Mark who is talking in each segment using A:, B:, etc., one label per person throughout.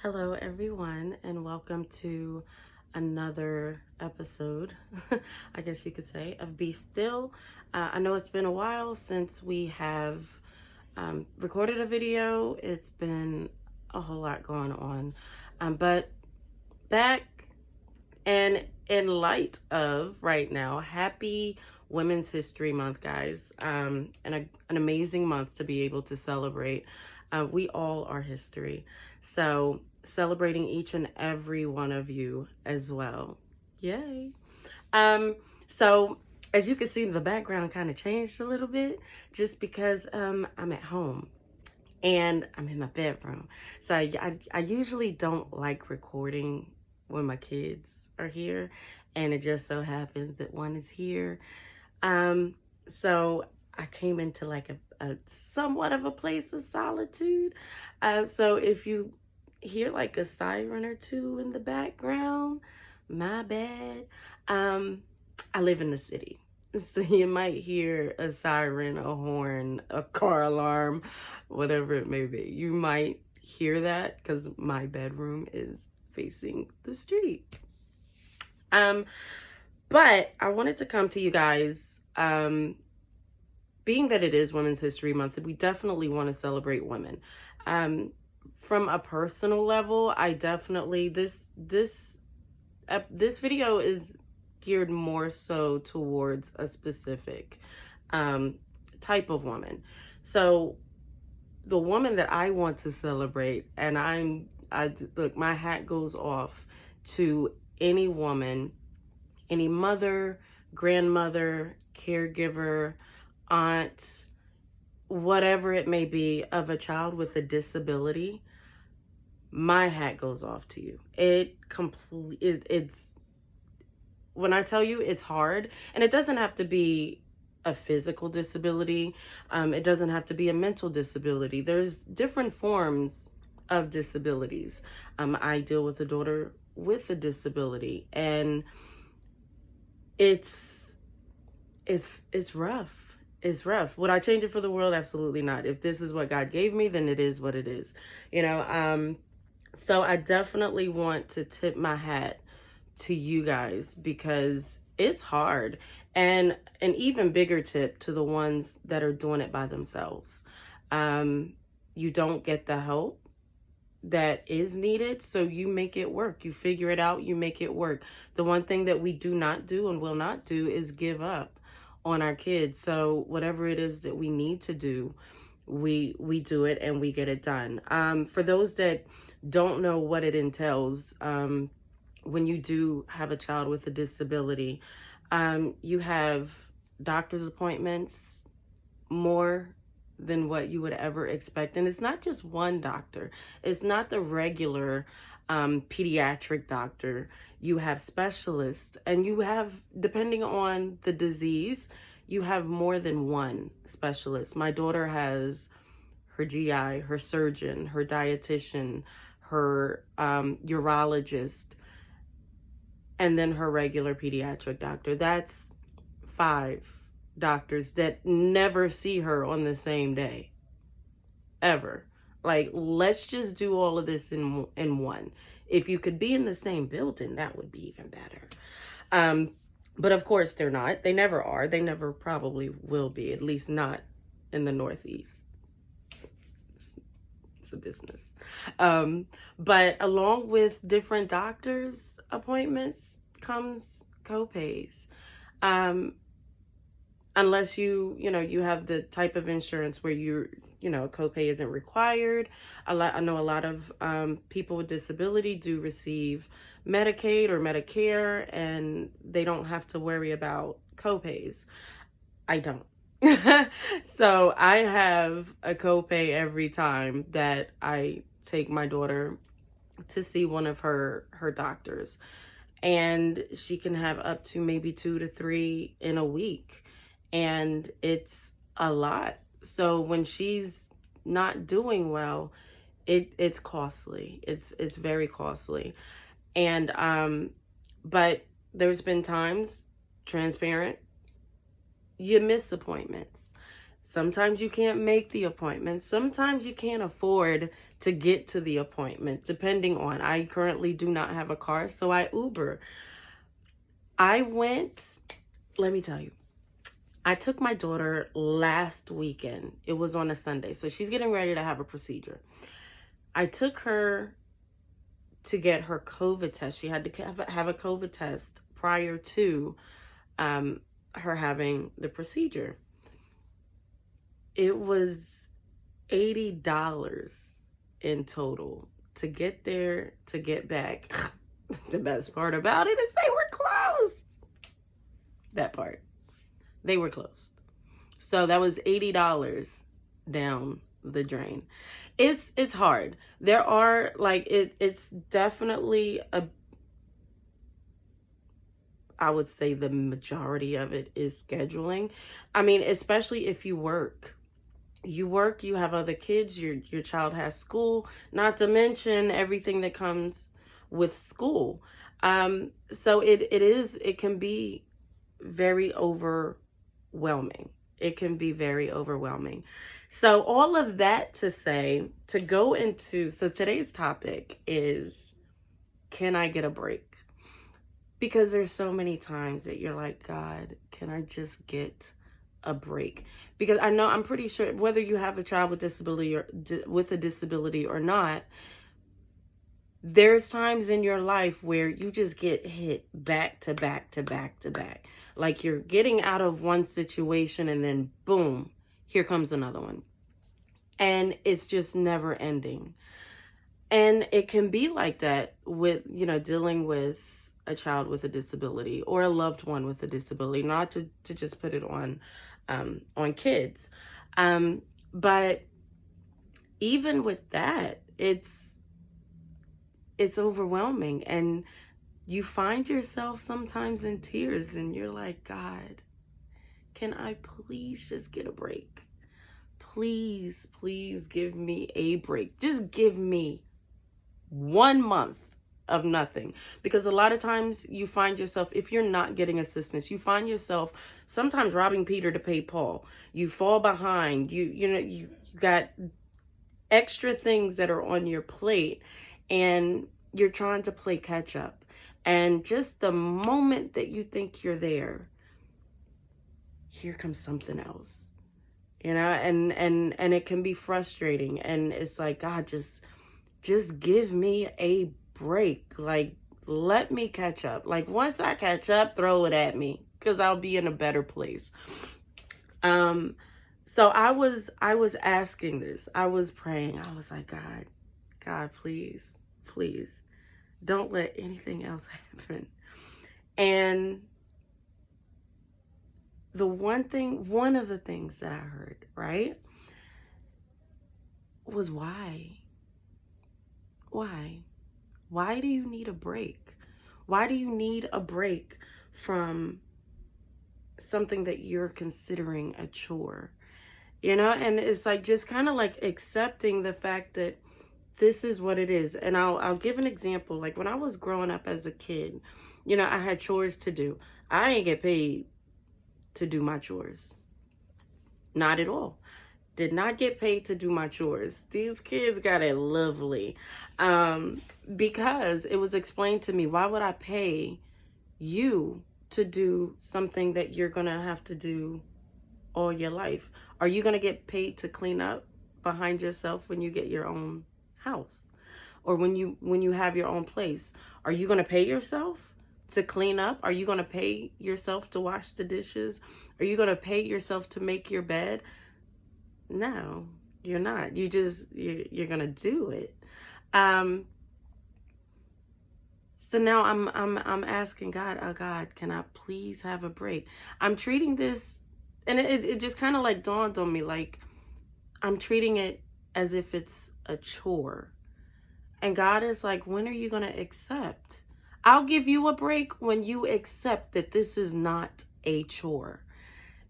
A: Hello, everyone, and welcome to another episode, I guess you could say, of Be Still. I know it's been a while since we have recorded a video. It's been a whole lot going on, but back and in light of right now, happy Women's History Month, guys, and an amazing month to be able to celebrate. We all are history. So celebrating each and every one of you as well. Yay. So as you can see, the background kind of changed a little bit just because I'm at home and I'm in my bedroom. So I usually don't like recording when my kids are here, and it just so happens that one is here. So I came into like a somewhat of a place of solitude. So if you hear like a siren or two in the background, my bad. I live in the city. So you might hear a siren, a horn, a car alarm, whatever it may be. You might hear that because my bedroom is facing the street. But I wanted to come to you guys, being that it is Women's History Month, we definitely want to celebrate women. From a personal level, I definitely this video is geared more so towards a specific type of woman. So the woman that I want to celebrate, and I look, my hat goes off to any woman, any mother, grandmother, caregiver, aunt, whatever it may be, of a child with a disability. My hat goes off to you. It's when I tell you it's hard, and it doesn't have to be a physical disability. It doesn't have to be a mental disability. There's different forms of disabilities. I deal with a daughter with a disability, and it's rough. It's rough. Would I change it for the world? Absolutely not. If this is what God gave me, then it is what it is. So I definitely want to tip my hat to you guys because it's hard. And an even bigger tip to the ones that are doing it by themselves. You don't get the help that is needed, so you make it work. You figure it out, you make it work. The one thing that we do not do and will not do is give up on our kids. So whatever it is that we need to do, we do it and we get it done. For those that don't know what it entails, when you do have a child with a disability, you have doctor's appointments more than what you would ever expect. And it's not just one doctor. It's not the regular pediatric doctor. You have specialists, and you have, depending on the disease, you have more than one specialist. My daughter has her GI, her surgeon, her dietitian, her urologist, and then her regular pediatric doctor. That's 5 doctors that never see her on the same day, ever. Like, let's just do all of this in one. If you could be in the same building, that would be even better. But of course they're not. They never are. They never probably will be, at least not in the Northeast. It's a business. But along with different doctors' appointments comes copays. Unless you have the type of insurance where a copay isn't required. I know a lot of people with disability do receive Medicaid or Medicare, and they don't have to worry about copays. I don't. So I have a copay every time that I take my daughter to see one of her doctors, and she can have up to maybe 2 to 3 in a week, and it's a lot. So when she's not doing well, it's costly. It's very costly. And but there's been times, transparent, you miss appointments. Sometimes you can't make the appointments. Sometimes you can't afford to get to the appointment, depending on, I currently do not have a car, so I Uber. I went, let me tell you, I took my daughter last weekend. It was on a Sunday, so she's getting ready to have a procedure. I took her to get her COVID test. She had to have a COVID test prior to her having the procedure. It was $80 in total to get there, to get back. The best part about it is they were closed. That part. They were closed. So that was $80 down the drain. It's hard. There are it's definitely I would say the majority of it is scheduling. I mean, especially if you work. You work, you have other kids, your child has school, not to mention everything that comes with school. So it can be very overwhelming. It can be very overwhelming. So all of that to say, to go into, so today's topic is, can I get a break? Because there's so many times that you're like, God, can I just get a break? Because I'm pretty sure whether you have a child with disability or with a disability or not, there's times in your life where you just get hit back to back to back to back. Like you're getting out of one situation and then boom, here comes another one. And it's just never ending. And it can be like that with, dealing with a child with a disability or a loved one with a disability, not to just put it on kids. But even with that, it's overwhelming, and you find yourself sometimes in tears and you're like, God, can I please just get a break? Please, please give me a break. Just give me 1 month of nothing. Because a lot of times you find yourself, if you're not getting assistance, you find yourself sometimes robbing Peter to pay Paul. You fall behind. You got extra things that are on your plate and you're trying to play catch up. And just the moment that you think you're there, here comes something else. And it can be frustrating, and it's like, God, just give me a break. Like, let me catch up. Like, once I catch up, throw it at me, because I'll be in a better place. So I was asking this. I was praying. I was like, God, please, please don't let anything else happen. And one of the things that I heard, right, was why? Why do you need a break? Why do you need a break from something that you're considering a chore? And it's like, just kind of like accepting the fact that this is what it is. And I'll give an example. Like when I was growing up as a kid, I had chores to do. I ain't get paid to do my chores. Not at all. Did not get paid to do my chores. These kids got it lovely. Because it was explained to me, why would I pay you to do something that you're going to have to do all your life? Are you going to get paid to clean up behind yourself when you get your own house? Or when you have your own place? Are you going to pay yourself to clean up? Are you going to pay yourself to wash the dishes? Are you going to pay yourself to make your bed? No, you're not. You're going to do it. So now I'm asking God, oh God, can I please have a break? I'm treating this, and it just kind of like dawned on me, like I'm treating it as if it's a chore. And God is like, when are you going to accept? I'll give you a break when you accept that this is not a chore.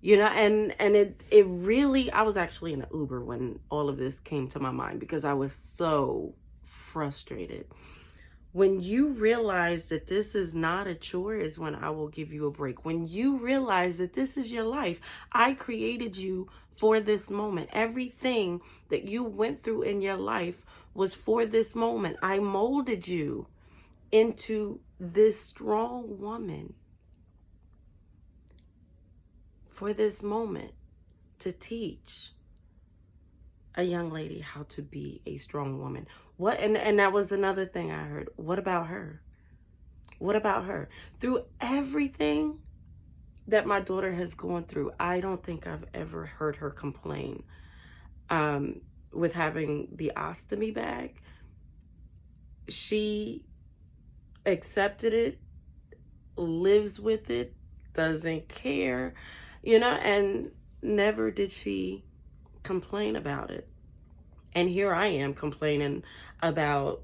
A: And it really, I was actually in an Uber when all of this came to my mind, because I was so frustrated. When you realize that this is not a chore is when I will give you a break. When you realize that this is your life, I created you for this moment. Everything that you went through in your life was for this moment. I molded you into this strong woman for this moment, to teach a young lady how to be a strong woman. What, and that was another thing I heard. What about her? What about her? Through everything that my daughter has gone through, I don't think I've ever heard her complain. With having the ostomy bag, she accepted it, lives with it, doesn't care, and never did she complain about it. And here I am complaining about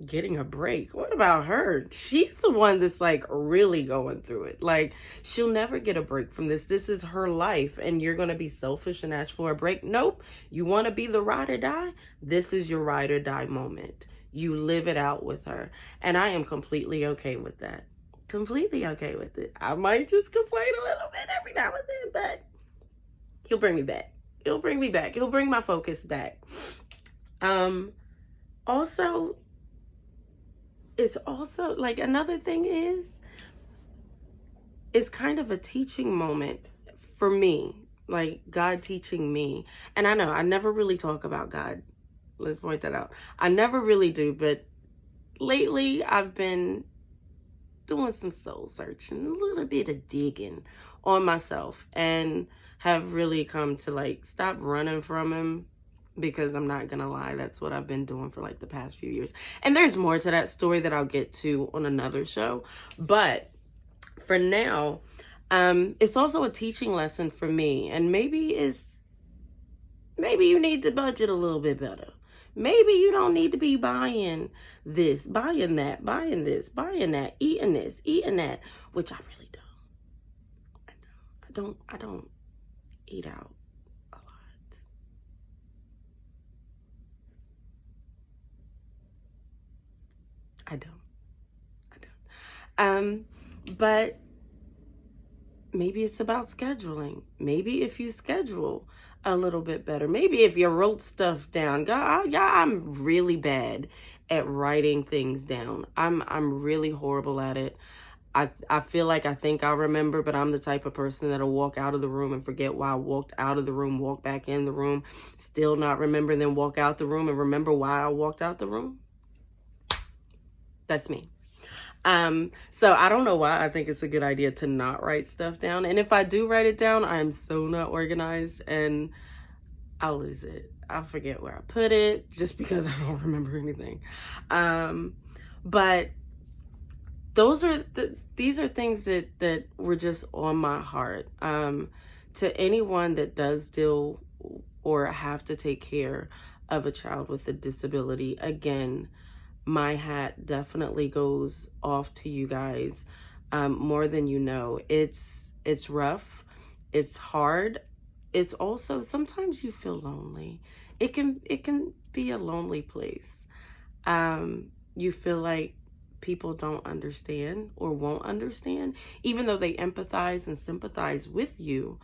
A: getting a break. What about her? She's the one that's like really going through it. Like, she'll never get a break from this. This is her life, and you're going to be selfish and ask for a break? Nope. You want to be the ride or die? This is your ride or die moment. You live it out with her. And I am completely okay with that. Completely okay with it. I might just complain a little bit every now and then, but he'll bring me back. He'll bring me back. He'll bring my focus back. Also, it's also like, another thing is, it's kind of a teaching moment for me, like God teaching me. And I know I never really talk about God. Let's point that out. I never really do, but lately I've been doing some soul searching, a little bit of digging on myself, and have really come to like stop running from him, because I'm not gonna lie, that's what I've been doing for like the past few years. And there's more to that story that I'll get to on another show. But for now, it's also a teaching lesson for me. And maybe you need to budget a little bit better. Maybe you don't need to be buying this, buying that, buying this, buying that, eating this, eating that, which I really don't. I don't eat out a lot. I don't. But maybe it's about scheduling. Maybe if you schedule a little bit better, maybe if you wrote stuff down. God, I'm really bad at writing things down. I'm really horrible at it. I feel like I think I'll remember, but I'm the type of person that'll walk out of the room and forget why I walked out of the room, walk back in the room, still not remember, then walk out the room and remember why I walked out the room. That's me. So I don't know why I think it's a good idea to not write stuff down. And if I do write it down, I'm so not organized, and I'll lose it. I'll forget where I put it just because I don't remember anything. But these are things that were just on my heart. To anyone that does deal or have to take care of a child with a disability, again, my hat definitely goes off to you guys, more than you know. It's rough. It's hard. It's also, sometimes you feel lonely. It can be a lonely place. You feel like people don't understand or won't understand, even though they empathize and sympathize with you.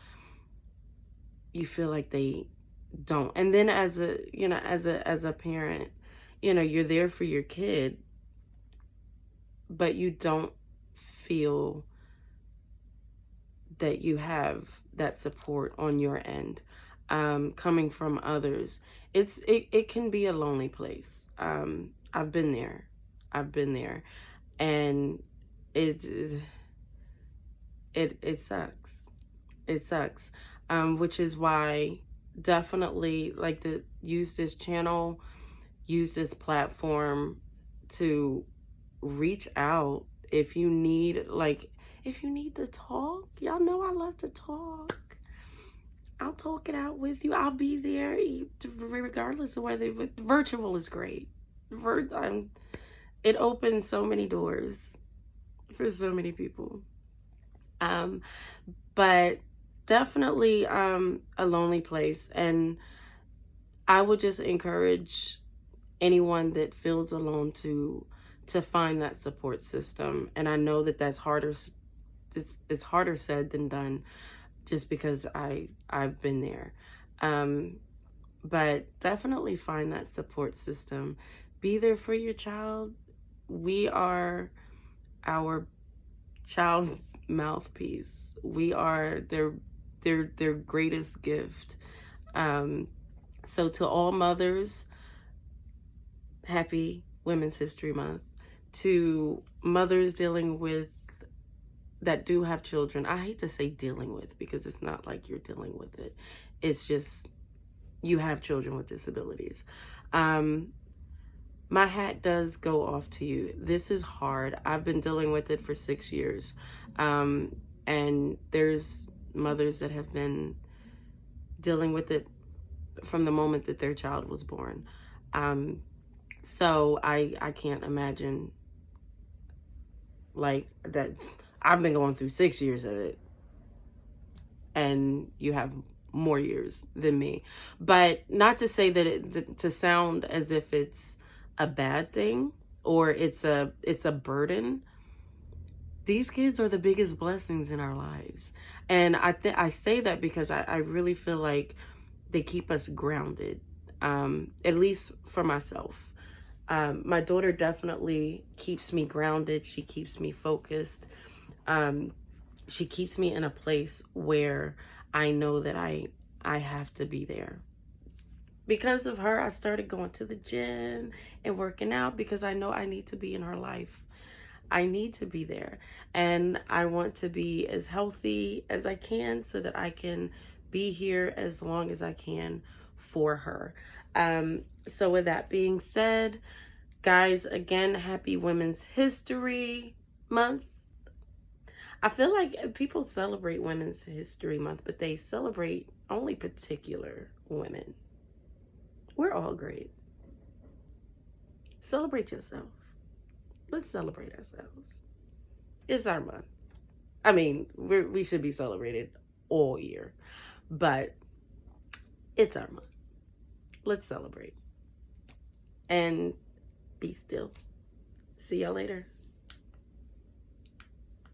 A: You feel like they don't. And then as a parent, you're there for your kid, but you don't feel that you have that support on your end, coming from others. It can be a lonely place. I've been there, and it sucks. It sucks. Which is why definitely use this channel, use this platform to reach out if you need to talk. Y'all know I love to talk. I'll talk it out with you. I'll be there regardless of whether virtual is great. It opens so many doors for so many people. But definitely a lonely place, and I would just encourage anyone that feels alone to find that support system. And I know that that's harder. It's harder said than done, just because I've been there. But definitely find that support system. Be there for your child. We are our child's mouthpiece. We are their greatest gift. Um, so to all mothers, happy Women's History Month. To mothers dealing with that do have children, I hate to say dealing with because it's not like you're dealing with it. It's just you have children with disabilities. My hat does go off to you. This is hard. I've been dealing with it for 6 years. And there's mothers that have been dealing with it from the moment that their child was born. So I can't imagine like that. I've been going through 6 years of it, and you have more years than me. But not to say that to sound as if it's a bad thing or it's a burden. These kids are the biggest blessings in our lives. And I say that because I really feel like they keep us grounded, at least for myself. My daughter definitely keeps me grounded. She keeps me focused. She keeps me in a place where I know that I have to be there. Because of her, I started going to the gym and working out because I know I need to be in her life. I need to be there. And I want to be as healthy as I can so that I can be here as long as I can for her. So with that being said, guys, again, happy Women's History Month. I feel like people celebrate Women's History Month, but they celebrate only particular women. We're all great. Celebrate yourself. Let's celebrate ourselves. It's our month. I mean, we should be celebrated all year, but it's our month. Let's celebrate and be still. See y'all later.